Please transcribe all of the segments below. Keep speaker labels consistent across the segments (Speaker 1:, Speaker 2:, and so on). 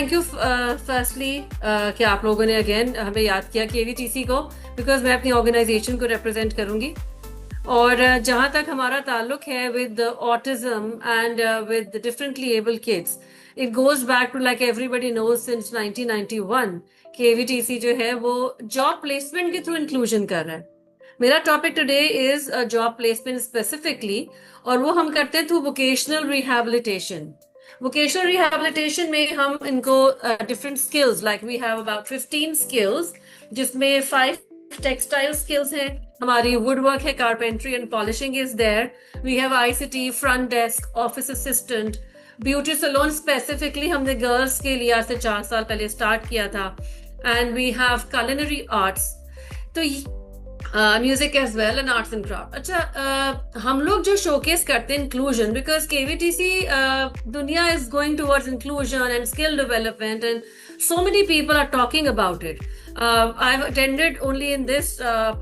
Speaker 1: Thank you firstly कि आप लोगों ने अगेन हमें याद किया केवीटीसी को, बिकॉज मैं अपनी ऑर्गेनाइजेशन को रिप्रेजेंट करूंगी। और जहाँ तक हमारा ताल्लुक है with autism and with differently abled kids, it goes back to like everybody knows since 1991। KVTC जो है वो जॉब प्लेसमेंट के थ्रू इंक्लूजन कर रहा है। मेरा topic today is job placement specifically, और वो हम करते हैं through vocational rehabilitation. Vocational rehabilitation में हम इनको different skills, like we have about 15 skills, जिसमें 5 टेक्सटाइल स्किल्स हैं, हमारी वुड वर्क है, carpentry and polishing is there, we have ICT, front desk, office assistant, beauty salon specifically हमने girls के लिए आज से 4 साल पहले स्टार्ट किया था, and we have culinary arts, तो music as well and arts and craft. अच्छा, हम लोग जो शोकेस करते हैं इंक्लूजन, बिकॉज केवीटीसी दुनिया is going towards inclusion and skill development, and so many people are talking about it. I've attended only in this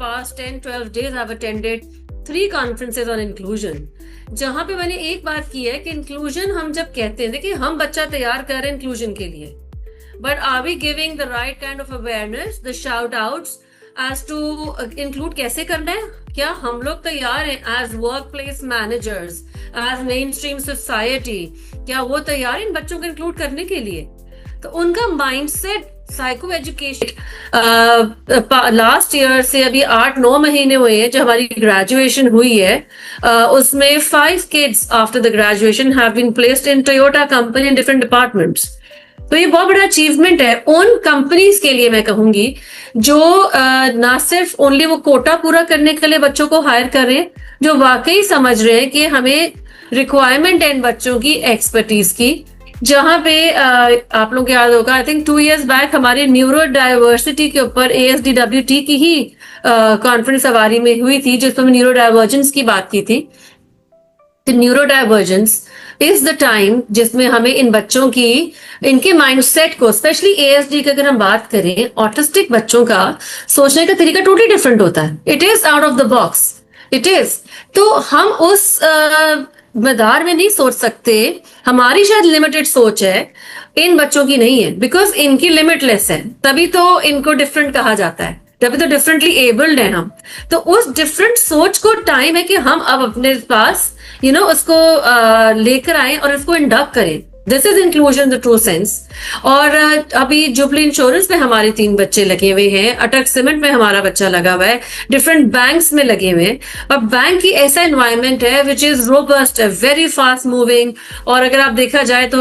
Speaker 1: past 10-12 days, I've attended 3 conferences on inclusion, जहां पे मैंने एक बात की है कि इंक्लूजन हम जब कहते हैं, देखिए हम बच्चा तैयार कर रहे हैं इंक्लूजन के लिए, but are we giving the right kind of awareness, the shout outs as to include कैसे करना है? क्या हम लोग तैयार हैं as workplace managers, as mainstream society, क्या वो तैयार हैं इन बच्चों को इंक्लूड करने के लिए? तो उनका mindset, psycho education, last year से अभी 8-9 महीने हुए हैं जो हमारी ग्रेजुएशन हुई है, उसमें 5 kids after the graduation have been placed in Toyota company in different departments. तो ये बहुत बड़ा अचीवमेंट है उन कंपनीज के लिए, मैं कहूंगी, जो ना सिर्फ ओनली वो कोटा पूरा करने के लिए बच्चों को हायर कर रहे हैं, जो वाकई समझ रहे हैं कि हमें रिक्वायरमेंट है इन बच्चों की एक्सपर्टीज की। जहां पे आप लोग याद होगा, आई थिंक 2 years बैक हमारे न्यूरो डाइवर्सिटी के ऊपर ASDWT की ही कॉन्फ्रेंस सवारी में हुई थी, जिसमें न्यूरो डाइवर्जेंस की बात की थी। Neuro divergence is the time जिसमें हमें इन बच्चों की, इनके माइंडसेट को, स्पेशली ASD की अगर हम बात करें, ऑटिस्टिक बच्चों का सोचने का तरीका टोटली डिफरेंट होता है। It is out of the box, it is. तो हम उस मदार में नहीं सोच सकते, हमारी शायद लिमिटेड सोच है, इन बच्चों की नहीं है, बिकॉज इनकी लिमिटलेस है, तभी तो इनको डिफरेंट कहा जाता है, तभी तो डिफरेंटली एबल्ड है हम। तो उस डिफरेंट सोच को टाइम है कि हम अब अपने पास उसको लेकर आए और इसको इंडक्ट करें। This is inclusion the true sense. और अभी जुबली इंश्योरेंस में हमारे 3 बच्चे लगे हुए हैं, अटक सीमेंट में हमारा बच्चा लगा हुआ है, डिफरेंट बैंक्स में लगे हुए हैं। और बैंक की ऐसा एनवायरनमेंट है which is robust, very fast moving. और अगर आप देखा जाए तो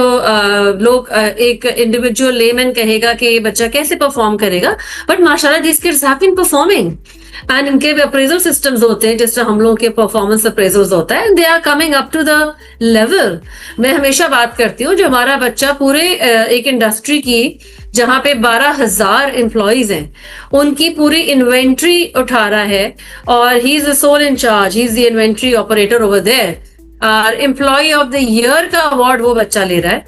Speaker 1: लोग एक इंडिविजुअल लेमैन कहेगा कि ये बच्चा कैसे परफॉर्म करेगा, बट माशाल्लाह this kids have been performing. And इनके अप्रेजल सिस्टम्स होते हैं, जिस तरह हम लोगों के परफॉर्मेंस अप्रेजल्स होता है, they are coming up to the level. मैं हमेशा बात करती हूँ, जो हमारा बच्चा पूरे एक इंडस्ट्री की जहां पे 12,000 एम्प्लॉइज हैं, उनकी पूरी इन्वेंट्री उठा रहा है, और he is the sole in charge, he is the inventory operator over there. Employ of the year का अवार्ड वो बच्चा ले रहा है,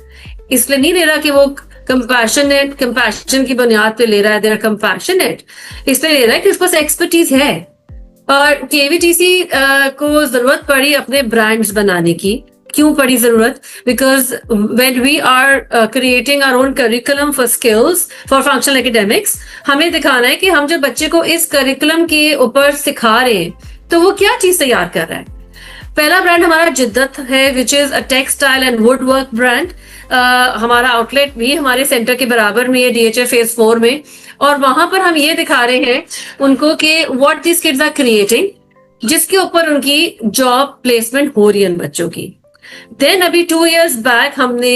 Speaker 1: इसलिए नहीं ले रहा कि वो कंपैशन की बुनियाद पे ले रहा है, देयर कंपैशनेट, इसलिए ले रहा है कि उसके पास एक्सपर्टीज है। और केवीटीसी को जरूरत पड़ी अपने ब्रांड्स बनाने की। क्यों पड़ी जरूरत? Because when we are creating our own curriculum for skills for functional academics, हमें दिखाना है कि हम जब बच्चे को इस करिकुलम के ऊपर सिखा रहे हैं तो वो क्या चीज तैयार कर रहा है। पहला ब्रांड हमारा जिद्दत है, which is a textile and would work brand. हमारा आउटलेट भी हमारे सेंटर के बराबर में है, DHA फेज 4 में, और वहां पर हम ये दिखा रहे हैं उनको कि what this kids are creating, जिसके ऊपर उनकी जॉब प्लेसमेंट हो रही है उन बच्चों की। देन अभी 2 years बैक हमने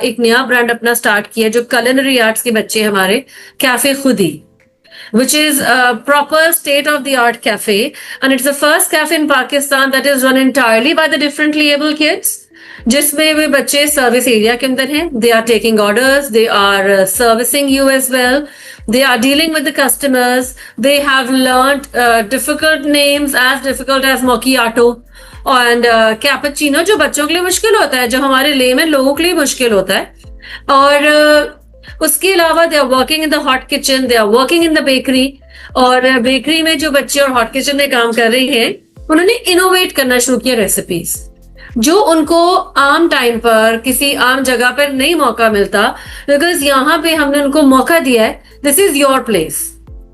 Speaker 1: एक नया ब्रांड अपना स्टार्ट किया, जो culinary आर्ट्स के बच्चे हमारे, कैफे खुदी, which is a proper state-of-the-art cafe, and it's the first cafe in Pakistan that is run entirely by the differently able kids, जिसमें वे बच्चे सर्विस एरिया के अंदर हैं, they are taking orders, they are servicing you as well, they are dealing with the customers, they have learned difficult names as difficult as macchiato and cappuccino, जो बच्चों के लिए मुश्किल होता है, जो हमारे लेमैन लोगों के लिए मुश्किल होता है। और उसके अलावा they are working in the hot kitchen, they are working in the bakery, और बेकरी में जो बच्चे और हॉट किचन में काम कर रहे हैं, उन्होंने इनोवेट करना शुरू किया रेसिपीज। जो उनको आम टाइम पर किसी आम जगह पर नहीं मौका मिलता, बिकॉज यहाँ पे हमने उनको मौका दिया है, this is your place,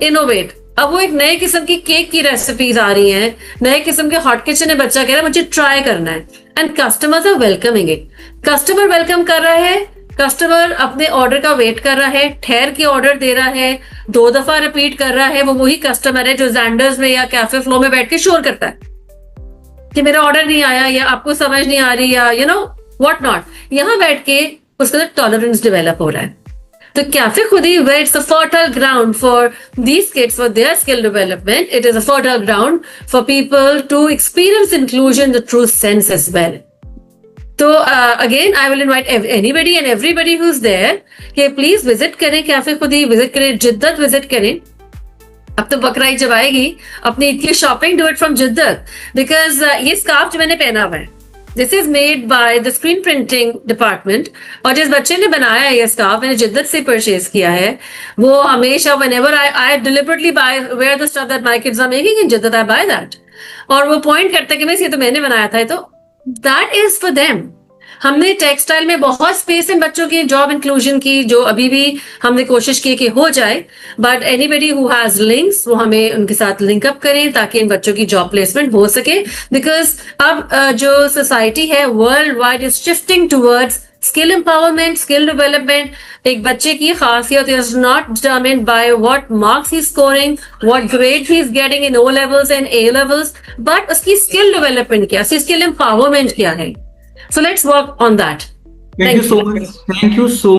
Speaker 1: innovate. अब वो एक नए किस्म की केक की रेसिपीज आ रही हैं, नए किस्म के हॉट किचन में बच्चा कह रहा है मुझे ट्राई करना है, and customers are welcoming it. Customer welcome कर रहा है, कस्टमर अपने ऑर्डर का वेट कर रहा है, ठहर के ऑर्डर दे रहा है, 2 दफा रिपीट कर रहा है। वो वही कस्टमर है जो जैंडर्स में या कैफे फ्लो में बैठ के शोर करता है कि मेरा ऑर्डर नहीं आया, या आपको समझ नहीं आ रही, या यू नो व्हाट नॉट। यहाँ बैठ के उसके अंदर टॉलरेंस डेवलप हो रहा है। तो कैफे खुदी, where it's a fertile ground for these kids for their skill development, it is a fertile ground for people to experience inclusion in the true sense as well. So again, I will invite anybody and everybody who's there कि please visit करें cafe खुदी, visit करें, जिद्दत visit करें। अब तो बकरा ईद जब आएगी, अपनी ईद की shopping do it from Jiddat, because ये स्कार्फ जो मैंने पहना हुआ है, this is made by the screen printing department, और जिस बच्चे ने बनाया है ये स्कार्फ मैंने जिद्दत से परचेज किया है। वो हमेशा whenever I deliberately buy wear the stuff that my kids are making in Jiddat, I buy that, और वो पॉइंट करते कि मिस ये तो मैंने बनाया था, तो दैट इज फॉर देम। हमने टेक्सटाइल में बहुत स्पेस है बच्चों की जॉब इंक्लूजन की, जो अभी भी हमने कोशिश की कि हो जाए, but anybody who has links वो हमें उनके साथ लिंक अप करें ताकि इन बच्चों की जॉब प्लेसमेंट हो सके। बिकॉज अब जो सोसाइटी है worldwide is shifting towards skill empowerment, skill development. एक बच्चे की खासियत is not determined by what marks he scoring, what grade he is getting in O levels and A levels, but उसकी skill development क्या, skill empowerment क्या है। So let's work on that.
Speaker 2: Thank you so much. Thank you so